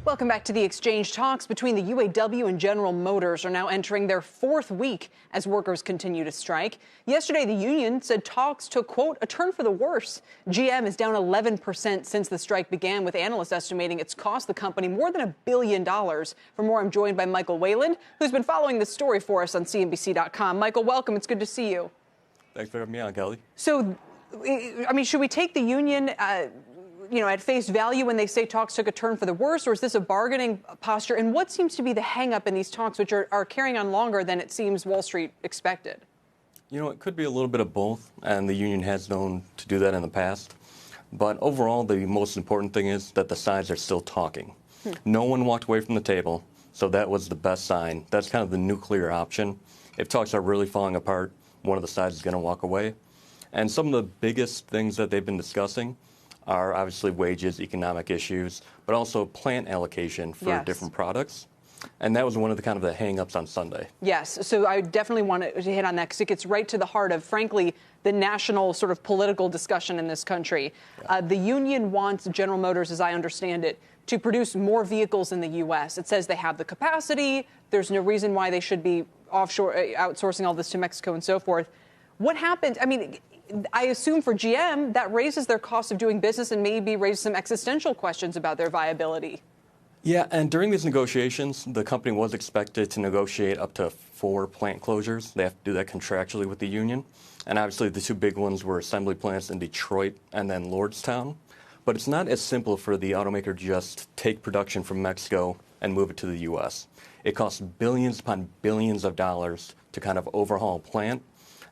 Welcome back to the exchange. Talks between the UAW and General Motors are now entering their fourth week as workers continue to strike. Yesterday, the union said talks took, quote, a turn for the worse. GM is down 11% since the strike began, with analysts estimating it's cost the company more than $1 billion. For more, I'm joined by Michael Wayland, who's been following this story for us on CNBC.com. Michael, welcome. It's good to see you. Thanks for having me on, Kelly. So, I mean, should we take the union at face value when they say talks took a turn for the worse, or is this a bargaining posture? And what seems to be the hang-up in these talks, which are carrying on longer than it seems Wall Street expected? You know, it could be a little bit of both, and the union has known to do that in the past. But overall, the most important thing is that the sides are still talking. No one walked away from the table, so that was the best sign. That's kind of the nuclear option. If talks are really falling apart, one of the sides is going to walk away. And some of the biggest things that they've been discussing are obviously wages, economic issues, but also plant allocation for different products. And that was one of the kind of the hang-ups on Sunday. Yes, so I definitely want to hit on that because it gets right to the heart of, frankly, the national sort of political discussion in this country. The union wants General Motors, as I understand it, to produce more vehicles in the U.S. It says they have the capacity. There's no reason why they should be offshore, outsourcing all this to Mexico and so forth. What happens? I mean, I assume for GM, that raises their cost of doing business and maybe raises some existential questions about their viability. Yeah, and during these negotiations, the company was expected to negotiate up to 4 plant closures. They have to do that contractually with the union. And obviously, the two big ones were assembly plants in Detroit and then Lordstown. But it's not as simple for the automaker to just take production from Mexico and move it to the U.S. It costs billions upon billions of dollars to kind of overhaul a plant.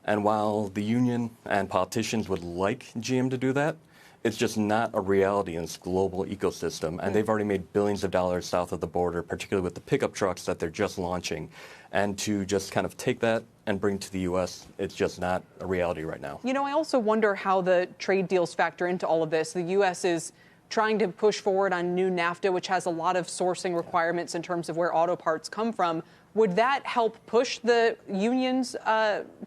And while the union and politicians would like GM to do that, it's just not a reality in this global ecosystem. And they've already made billions of dollars south of the border, particularly with the pickup trucks that they're just launching. And to just kind of take that and bring it to the U.S., it's just not a reality right now. You know, I also wonder how the trade deals factor into all of this. The U.S. is trying to push forward on new NAFTA, which has a lot of sourcing requirements in terms of where auto parts come from. Would that help push the union's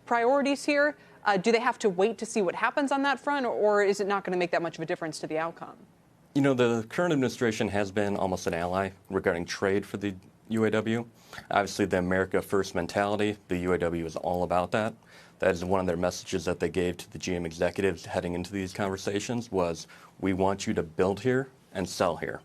priorities here? Do they have to wait to see what happens on that front, or is it not going to make that much of a difference to the outcome? You know, the current administration has been almost an ally regarding trade for the UAW. Obviously, the America First mentality, the UAW is all about that. That is one of their messages that they gave to the GM executives heading into these conversations was, we want you to build here and sell here.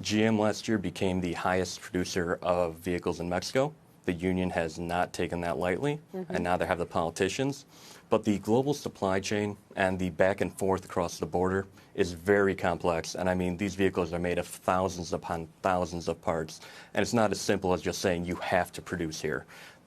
GM last year became the highest producer of vehicles in Mexico. The union has not taken that lightly, and now they have the politicians. But the global supply chain and the back and forth across the border is very complex. And I mean, these vehicles are made of thousands upon thousands of parts. And it's not as simple as just saying you have to produce here.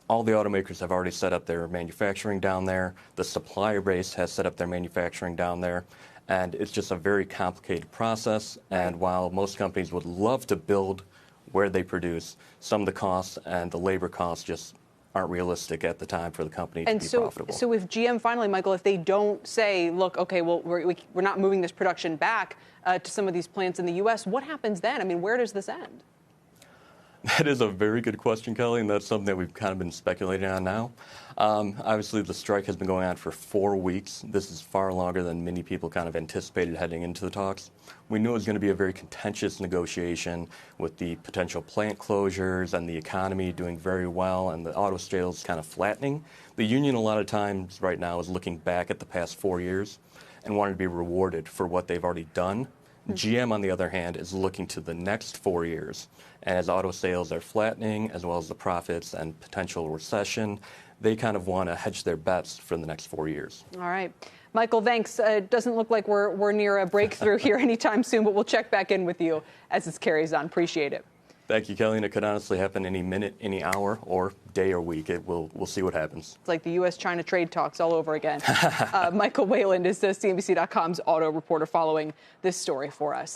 All the automakers have already set up their manufacturing down there. The supplier base has set up their manufacturing down there. And it's just a very complicated process. And while most companies would love to build where they produce, some of the costs and the labor costs just aren't realistic at the time for the company to be profitable. So if GM finally, Michael, if they don't say, look, okay, well, we're not moving this production back to some of these plants in the U.S., what happens then? I mean, where does this end? That is a very good question, Kelly, and that's something that we've kind of been speculating on now. Obviously, the strike has been going on for 4 weeks. This is far longer than many people kind of anticipated heading into the talks. We knew it was going to be a very contentious negotiation with the potential plant closures and the economy doing very well and the auto sales kind of flattening. The union a lot of times right now is looking back at the past 4 years and wanting to be rewarded for what they've already done. GM, on the other hand, is looking to the next 4 years. And as auto sales are flattening, as well as the profits and potential recession, they kind of want to hedge their bets for the next 4 years. All right. Michael, thanks. It doesn't look like we're near a breakthrough here anytime soon, but we'll check back in with you as this carries on. Appreciate it. Thank you, Kelly. And it could honestly happen any minute, any hour, or day or week. We'll see what happens. It's like the U.S.-China trade talks all over again. Michael Wayland is CNBC.com's auto reporter following this story for us.